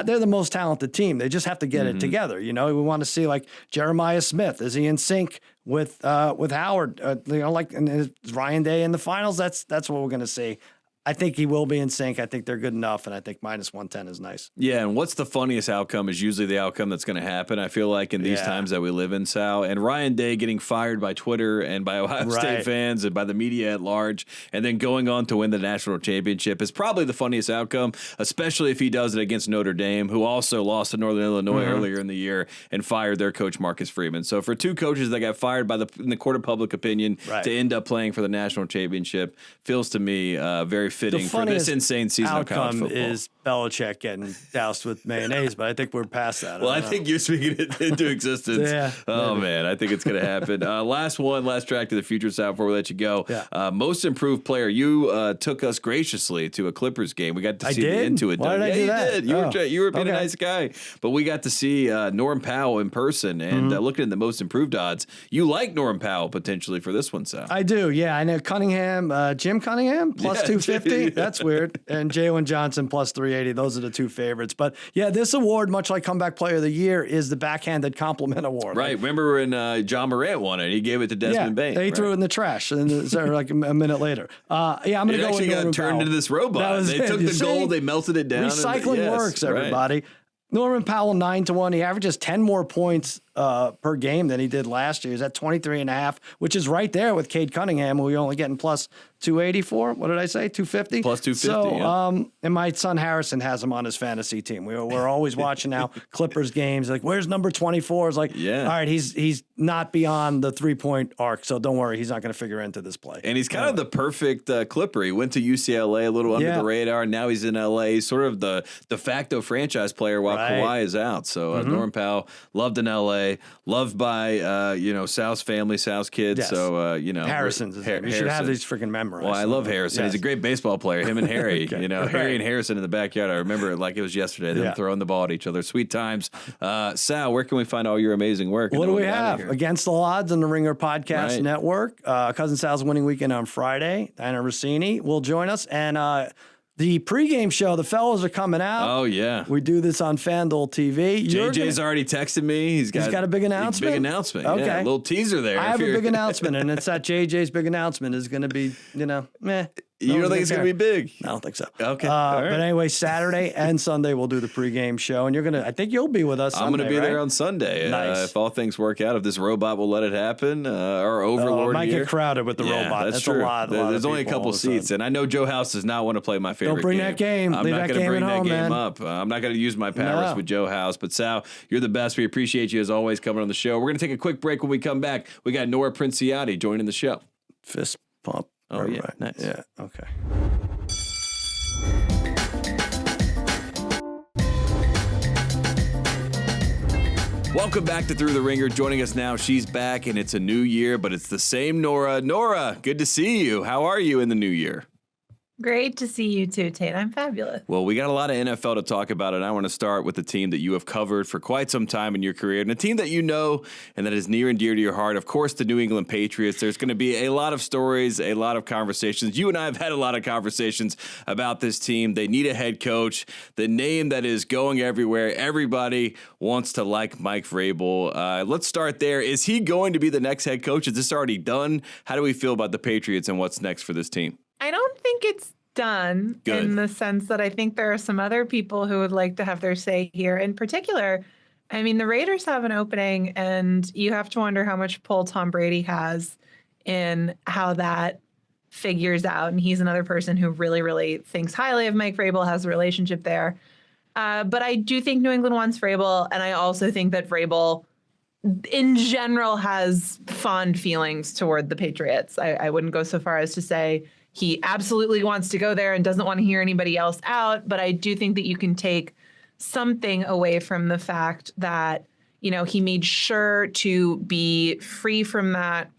They're the most talented team. They just have to get it together. You know, we want to see like Jeremiah Smith. Is he in sync with Howard? Like is Ryan Day in the finals? That's what we're going to see. I think he will be in sync. I think they're good enough, and I think minus 110 is nice. Yeah, and what's the funniest outcome is usually the outcome that's going to happen, I feel like, in these times that we live in, Sal. And Ryan Day getting fired by Twitter and by Ohio State fans and by the media at large, and then going on to win the national championship is probably the funniest outcome, especially if he does it against Notre Dame, who also lost to Northern Illinois earlier in the year and fired their coach, Marcus Freeman. So for two coaches that got fired in the court of public opinion to end up playing for the national championship, feels to me very fitting for this insane season of college football. Is Belichick getting doused with mayonnaise, but I think we're past that. I think you're speaking it into existence. Man, I think it's going to happen. Last track to the future, Sal, before we let you go. Most improved player. You took us graciously to a Clippers game. We got to see the Intuit. Why did I do that? You did. You were being a nice guy, but we got to see Norm Powell in person, and looking at the most improved odds, you like Norm Powell potentially for this one, Sal. I do. Yeah, I know Cunningham, Jim Cunningham plus 250. That's weird. And Jalen Johnson plus 380. Those are the two favorites. But yeah, this award, much like Comeback Player of the Year, is the backhanded compliment award. Right. Remember when John Morant won it? He gave it to Desmond Bain. They threw it in the trash, and like a minute later. I'm going to go with Norman Powell. It actually got turned into this robot. They took the gold, they melted it down. Recycling works, everybody. Right. Norman Powell 9-1. He averages 10 more points per game than he did last year. He's at 23.5, which is right there with Cade Cunningham, who we're only getting plus 284. What did I say? 250? Plus 250. So, and my son Harrison has him on his fantasy team. We're always watching now Clippers games. Like, where's number 24? It's like, all right, he's not beyond the 3-point arc, so don't worry, he's not going to figure into this play. And he's kind of the perfect Clipper. He went to UCLA, a little under the radar. Now he's in LA. He's sort of the de facto franchise player while Kawhi is out. So Norman Powell, loved in LA. Loved by Sal's family, Sal's kids. Yes. So Harrison's his name. You should have these freaking memorized. Well, I love Harrison. Yes. He's a great baseball player. Him and Harry. Harry and Harrison in the backyard. I remember it like it was yesterday. Them throwing the ball at each other. Sweet times. Sal, where can we find all your amazing work? What do we have? Against the Odds on the Ringer Podcast Network. Cousin Sal's winning weekend on Friday. Diana Rossini will join us, and the pregame show, the fellows are coming out. Oh, yeah. We do this on FanDuel TV. JJ's already texted me. He's got a big announcement? Big announcement. Okay. Yeah, a little teaser there. I have a big announcement, and it's that JJ's big announcement is going to be, meh. You don't think it's going to be big? I don't think so. Okay. All right. But anyway, Saturday and Sunday we'll do the pregame show, and I think you'll be with us Sunday, I'm going to be there on Sunday. Nice. If all things work out, if this robot will let it happen, our overlord it might here. get crowded with the robot. That's true. A lot There's only a couple seats, and I know Joe House does not want to play my favorite game. Don't bring that game. I'm not going to bring that game up. I'm not going to use my powers with Joe House. But Sal, you're the best. We appreciate you as always coming on the show. We're going to take a quick break. When we come back, we got Nora Princiotti joining the show. Fist pump. Oh, yeah. Right. Nice. Yeah. Okay. Welcome back to Thru the Ringer. Joining us now, she's back, and it's a new year, but it's the same Nora. Nora, good to see you. How are you in the new year? Great to see you too, Tate. I'm fabulous. Well, we got a lot of NFL to talk about, and I want to start with the team that you have covered for quite some time in your career, and a team that you know and that is near and dear to your heart. Of course, the New England Patriots. There's going to be a lot of stories, a lot of conversations. You and I have had a lot of conversations about this team. They need a head coach. The name that is going everywhere. Everybody wants to like Mike Vrabel. Let's start there. Is he going to be the next head coach? Is this already done? How do we feel about the Patriots and what's next for this team? I don't think it's done in the sense that I think there are some other people who would like to have their say here. In particular, I mean, the Raiders have an opening, and you have to wonder how much pull Tom Brady has in how that figures out. And he's another person who really, really thinks highly of Mike Vrabel, has a relationship there. But I do think New England wants Vrabel. And I also think that Vrabel in general has fond feelings toward the Patriots. I wouldn't go so far as to say he absolutely wants to go there and doesn't want to hear anybody else out. But I do think that you can take something away from the fact that, you know, he made sure to be free from that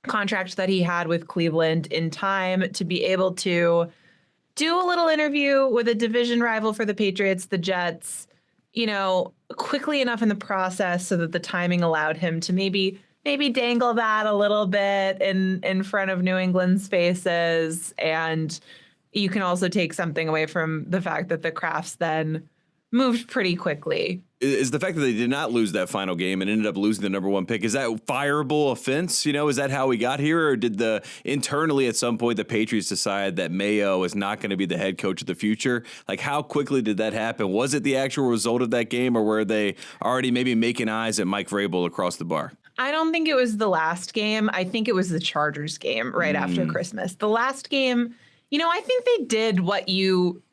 contract that he had with Cleveland in time to be able to do a little interview with a division rival for the Patriots, the Jets, you know, quickly enough in the process so that the timing allowed him to maybe dangle that a little bit in front of New England's faces. And you can also take something away from the fact that the Crafts then moved pretty quickly. Is the fact that they did not lose that final game and ended up losing the number 1 pick, is that fireable offense? You know, is that how we got here? Or did internally at some point the Patriots decide that Mayo is not going to be the head coach of the future? Like, how quickly did that happen? Was it the actual result of that game, or were they already maybe making eyes at Mike Vrabel across the bar? I don't think it was the last game. I think it was the Chargers game right after Christmas. The last game, you know, I think they did what you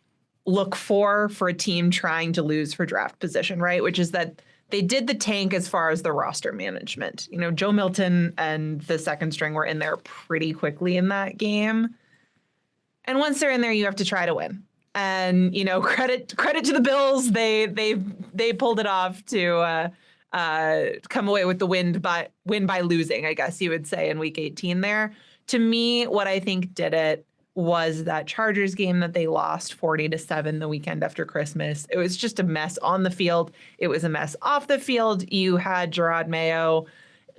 look for a team trying to lose for draft position, right? Which is that they did the tank as far as the roster management. You know, Joe Milton and the second string were in there pretty quickly in that game. And once they're in there, you have to try to win. And, you know, credit to the Bills. They pulled it off to come away with the win by losing, I guess you would say, in week 18 there. To me, what I think did it was that Chargers game that they lost 40-7 the weekend after Christmas. It was just a mess on the field. It was a mess off the field. You had Jerod Mayo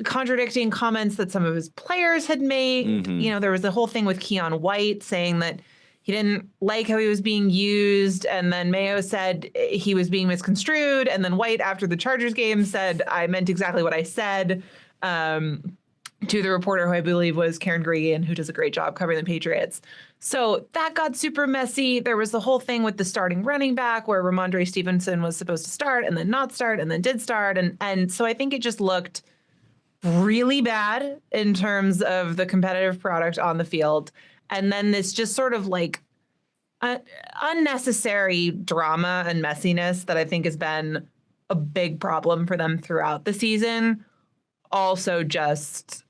contradicting comments that some of his players had made. Mm-hmm. You know, there was the whole thing with Keon White saying that he didn't like how he was being used. And then Mayo said he was being misconstrued. And then White, after the Chargers game, said, I meant exactly what I said. To the reporter, who I believe was Karen Gregan, who does a great job covering the Patriots. So that got super messy. There was the whole thing with the starting running back where Ramondre Stevenson was supposed to start and then not start and then did start. And so I think it just looked really bad in terms of the competitive product on the field. And then this just sort of like unnecessary drama and messiness that I think has been a big problem for them throughout the season also just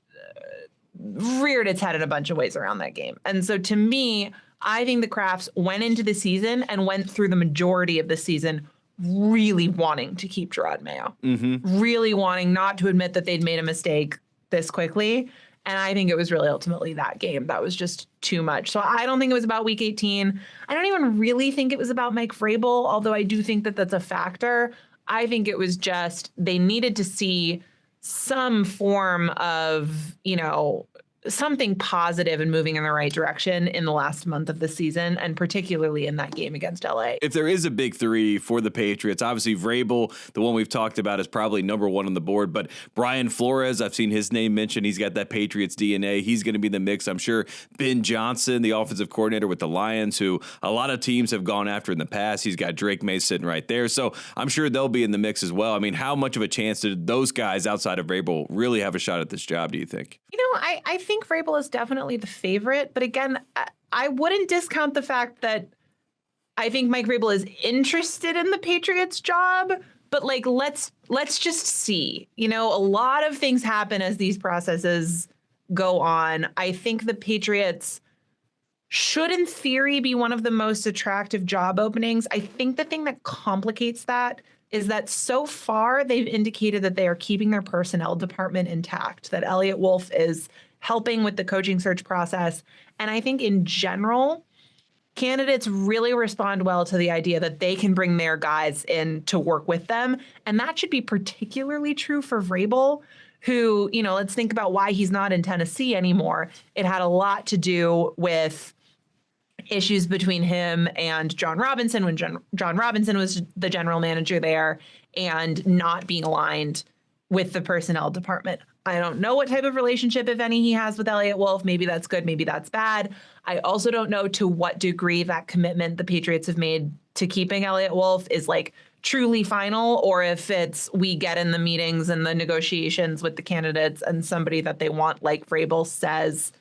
reared its head in a bunch of ways around that game. And so to me, I think the Crafts went into the season and went through the majority of the season really wanting to keep Jerod Mayo, really wanting not to admit that they'd made a mistake this quickly. And I think it was really ultimately that game that was just too much. So I don't think it was about week 18. I don't even really think it was about Mike Vrabel, although I do think that that's a factor. I think it was just they needed to see some form of, you know, something positive and moving in the right direction in the last month of the season, and particularly in that game against LA. If there is a big three for the Patriots, obviously Vrabel, the one we've talked about, is probably number 1 on the board, but Brian Flores, I've seen his name mentioned. He's got that Patriots DNA. He's going to be in the mix. I'm sure Ben Johnson, the offensive coordinator with the Lions, who a lot of teams have gone after in the past. He's got Drake May sitting right there. So I'm sure they'll be in the mix as well. I mean, how much of a chance did those guys outside of Vrabel really have a shot at this job, do you think? You know, I think Vrabel is definitely the favorite, but again, I wouldn't discount the fact that I think Mike Vrabel is interested in the Patriots job, but like, let's just see. You know, a lot of things happen as these processes go on. I think the Patriots should, in theory, be one of the most attractive job openings. I think the thing that complicates that is that so far they've indicated that they are keeping their personnel department intact, that Elliot Wolf is helping with the coaching search process. And I think in general, candidates really respond well to the idea that they can bring their guys in to work with them. And that should be particularly true for Vrabel, who, you know, let's think about why he's not in Tennessee anymore. It had a lot to do with issues between him and John Robinson when John Robinson was the general manager there, and not being aligned with the personnel department. I don't know what type of relationship, if any, he has with Elliot Wolf. Maybe that's good, maybe that's bad. I also don't know to what degree that commitment the Patriots have made to keeping Elliot Wolf is like truly final, or if it's we get in the meetings and the negotiations with the candidates and somebody that they want, like Vrabel, says,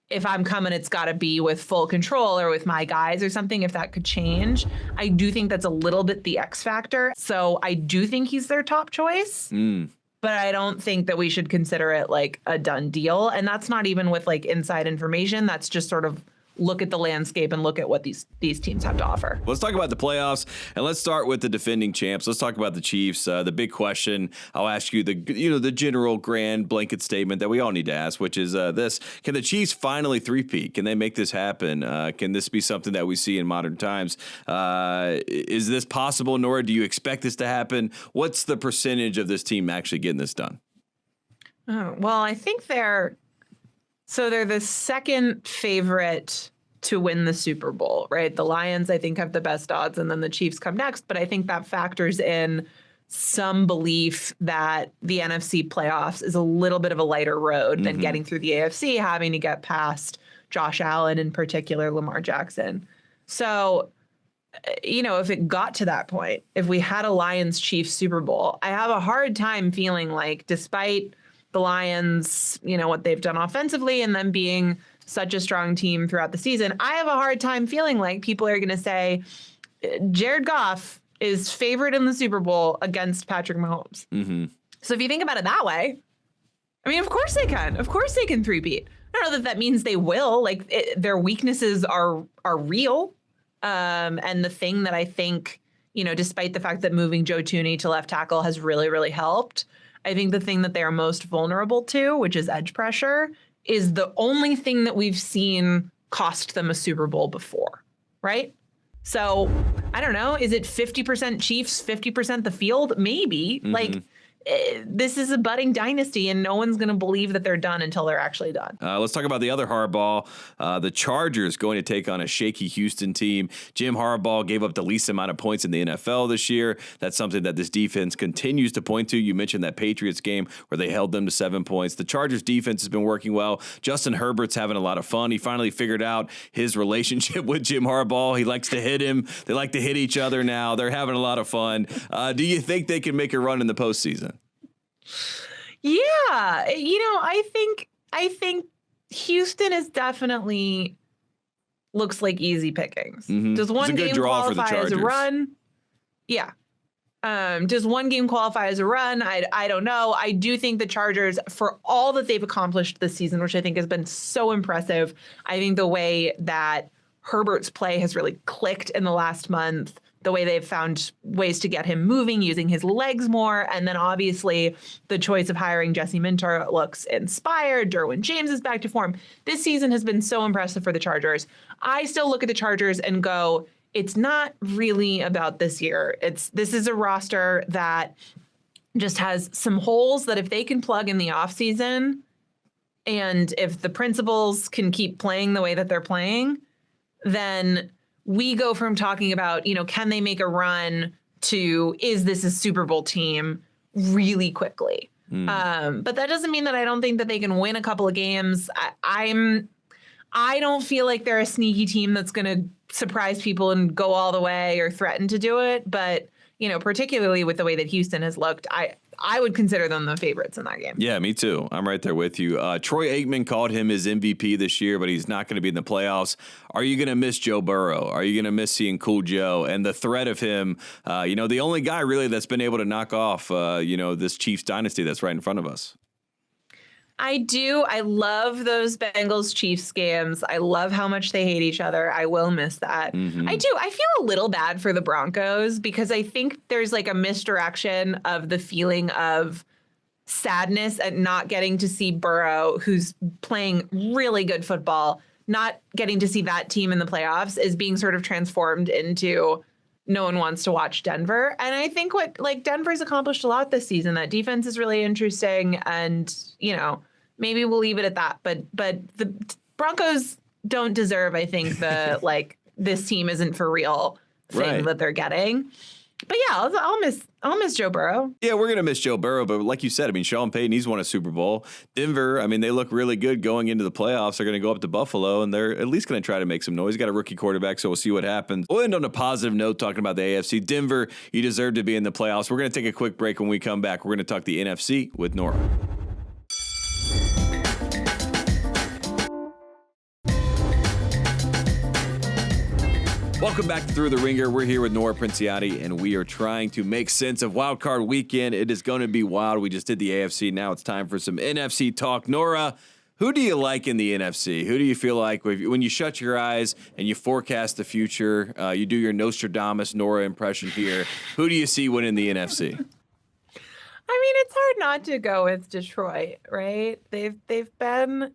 if I'm coming, it's got to be with full control or with my guys or something, if that could change. I do think that's a little bit the X factor. So I do think he's their top choice, but I don't think that we should consider it like a done deal. And that's not even with like inside information. That's just sort of look at the landscape and look at what these teams have to offer. Let's talk about the playoffs, and let's start with the defending champs. Let's talk about the Chiefs. The big question, I'll ask you the general grand blanket statement that we all need to ask, which is this: can the Chiefs finally three-peat? Can they make this happen? Can this be something that we see in modern times? Is this possible, Nora? Do you expect this to happen? What's the percentage of this team actually getting this done? Well, I think they're the second favorite to win the Super Bowl, right? The Lions, I think, have the best odds, and then the Chiefs come next. But I think that factors in some belief that the NFC playoffs is a little bit of a lighter road than getting through the AFC, having to get past Josh Allen, in particular, Lamar Jackson. So, if it got to that point, if we had a Lions-Chiefs Super Bowl, I have a hard time feeling like, despite the Lions, what they've done offensively and them being such a strong team throughout the season, I have a hard time feeling like people are going to say Jared Goff is favored in the Super Bowl against Patrick Mahomes. So if you think about it that way, I mean, of course they can. Of course they can three-peat. I don't know that means they will. Like, their weaknesses are real. And the thing that I think, despite the fact that moving Joe Thuney to left tackle has really, really helped, I think the thing that they are most vulnerable to, which is edge pressure, is the only thing that we've seen cost them a Super Bowl before, right? So, I don't know. Is it 50% Chiefs, 50% the field? Maybe. Like, this is a budding dynasty, and no one's going to believe that they're done until they're actually done. Let's talk about the other Harbaugh. The Chargers going to take on a shaky Houston team. Jim Harbaugh gave up the least amount of points in the NFL this year. That's something that this defense continues to point to. You mentioned that Patriots game where they held them to 7 points. The Chargers defense has been working well. Justin Herbert's having a lot of fun. He finally figured out his relationship with Jim Harbaugh. He likes to hit him. They like to hit each other now. They're having a lot of fun. Do you think they can make a run in the postseason? Yeah, I think Houston is definitely looks like easy pickings. Does one game qualify as a run? Yeah. Does one game qualify as a run? I don't know. I do think the Chargers, for all that they've accomplished this season, which I think has been so impressive, I think the way that Herbert's play has really clicked in the last month, the way they've found ways to get him moving, using his legs more. And then obviously the choice of hiring Jesse Minter looks inspired. Derwin James is back to form. This season has been so impressive for the Chargers. I still look at the Chargers and go, it's not really about this year. This is a roster that just has some holes that if they can plug in the offseason, and if the principals can keep playing the way that they're playing, then we go from talking about, can they make a run to, is this a Super Bowl team really quickly? But that doesn't mean that I don't think that they can win a couple of games. I don't feel like they're a sneaky team that's going to surprise people and go all the way or threaten to do it. But, particularly with the way that Houston has looked, I would consider them the favorites in that game. Yeah, me too. I'm right there with you. Troy Aikman called him his MVP this year, but he's not going to be in the playoffs. Are you going to miss Joe Burrow? Are you going to miss seeing Cool Joe and the threat of him? The only guy really that's been able to knock off, this Chiefs dynasty that's right in front of us. I do. I love those Bengals-Chiefs games. I love how much they hate each other. I will miss that. I do. I feel a little bad for the Broncos because I think there's like a misdirection of the feeling of sadness at not getting to see Burrow, who's playing really good football, not getting to see that team in the playoffs is being sort of transformed into no one wants to watch Denver. And I think Denver's accomplished a lot this season. That defense is really interesting. And, maybe we'll leave it at that. But the Broncos don't deserve, I think, the this team isn't for real thing that they're getting. But yeah, I'll miss Joe Burrow. Yeah, we're going to miss Joe Burrow. But like you said, Sean Payton, he's won a Super Bowl. Denver, they look really good going into the playoffs. They're going to go up to Buffalo, and they're at least going to try to make some noise. Got a rookie quarterback, so we'll see what happens. We'll end on a positive note talking about the AFC. Denver, you deserve to be in the playoffs. We're going to take a quick break. When we come back, we're going to talk the NFC with Nora. Welcome back to Thru the Ringer. We're here with Nora Princiotti, and we are trying to make sense of Wild Card Weekend. It is going to be wild. We just did the AFC. Now it's time for some NFC talk. Nora, who do you like in the NFC? Who do you feel like when you shut your eyes and you forecast the future, you do your Nostradamus Nora impression here, who do you see winning the NFC? I mean, it's hard not to go with Detroit, right? They've been...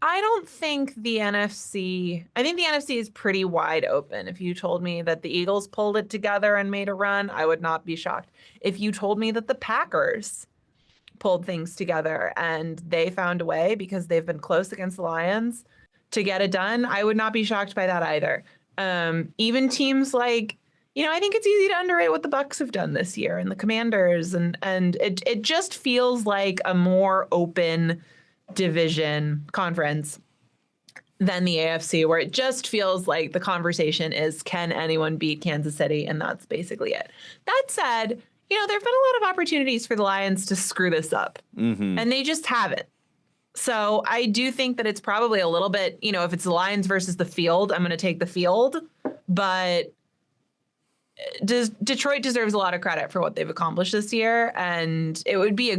I don't think the NFC... I think the NFC is pretty wide open. If you told me that the Eagles pulled it together and made a run, I would not be shocked. If you told me that the Packers pulled things together and they found a way because they've been close against the Lions to get it done, I would not be shocked by that either. Even teams like, I think it's easy to underrate what the Bucs have done this year and the Commanders, and it just feels like a more open division conference than the AFC, where it just feels like the conversation is, can anyone beat Kansas City? And that's basically it. That said, there have been a lot of opportunities for the Lions to screw this up, and they just haven't. So I do think that it's probably a little bit, if it's the Lions versus the field, I'm going to take the field. But Detroit deserves a lot of credit for what they've accomplished this year, and it would be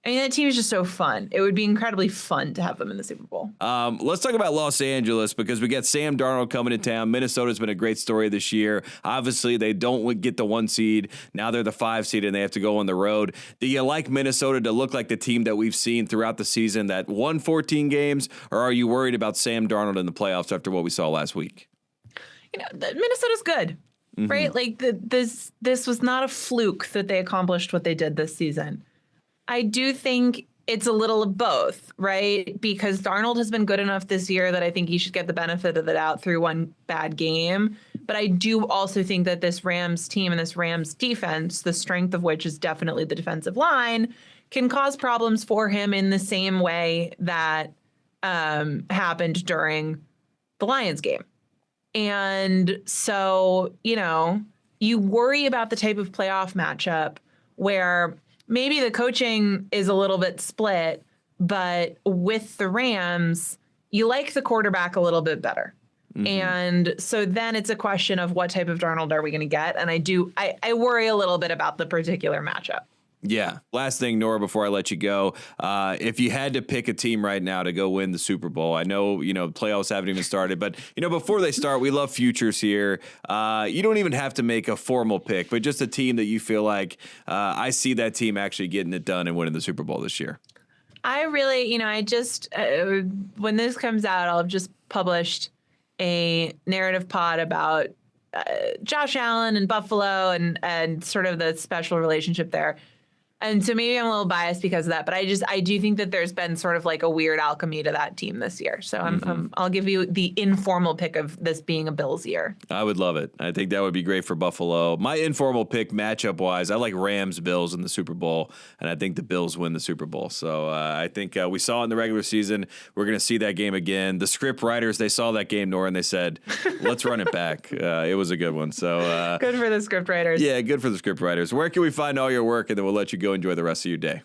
that team is just so fun. It would be incredibly fun to have them in the Super Bowl. Let's talk about Los Angeles, because we got Sam Darnold coming to town. Minnesota's been a great story this year. Obviously, they don't get the 1 seed. Now they're the 5 seed, and they have to go on the road. Do you like Minnesota to look like the team that we've seen throughout the season that won 14 games, or are you worried about Sam Darnold in the playoffs after what we saw last week? Minnesota's good, right? Like this was not a fluke that they accomplished what they did this season. I do think it's a little of both, right? Because Darnold has been good enough this year that I think he should get the benefit of the doubt through one bad game. But I do also think that this Rams team and this Rams defense, the strength of which is definitely the defensive line, can cause problems for him in the same way that happened during the Lions game. And so, you worry about the type of playoff matchup where maybe the coaching is a little bit split, but with the Rams, you like the quarterback a little bit better. And so then it's a question of what type of Darnold are we going to get? And I worry a little bit about the particular matchup. Yeah. Last thing, Nora, before I let you go, if you had to pick a team right now to go win the Super Bowl, I know, playoffs haven't even started, but, before they start, we love futures here. You don't even have to make a formal pick, but just a team that you feel like I see that team actually getting it done and winning the Super Bowl this year. I really, I just, when this comes out, I'll have just published a narrative pod about Josh Allen and Buffalo and sort of the special relationship there. And so maybe I'm a little biased because of that, but I do think that there's been sort of like a weird alchemy to that team this year. So I'll give you the informal pick of this being a Bills year. I would love it. I think that would be great for Buffalo. My informal pick matchup wise, I like Rams Bills in the Super Bowl, and I think the Bills win the Super Bowl. So I think we saw it in the regular season. We're going to see that game again. The script writers, they saw that game, Nora, and they said, let's run it back. It was a good one. So good for the script writers. Yeah, good for the script writers. Where can we find all your work, and then we'll let you go enjoy the rest of your day?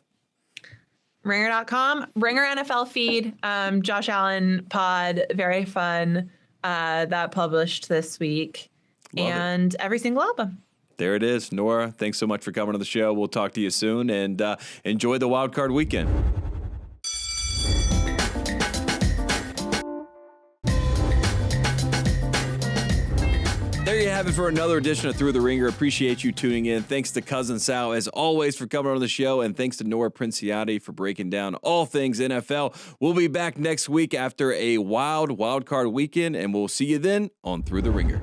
Ringer.com, Ringer NFL feed, Josh Allen pod, very fun, that published this week. Love and it. Every single album. There it is. Nora, thanks so much for coming on the show. We'll talk to you soon, and enjoy the Wild Card weekend. There you have it for another edition of Thru the Ringer. Appreciate you tuning in. Thanks to Cousin Sal, as always, for coming on the show, and thanks to Nora Princiotti for breaking down all things NFL. We'll be back next week after a wild card weekend, and we'll see you then on Thru the Ringer.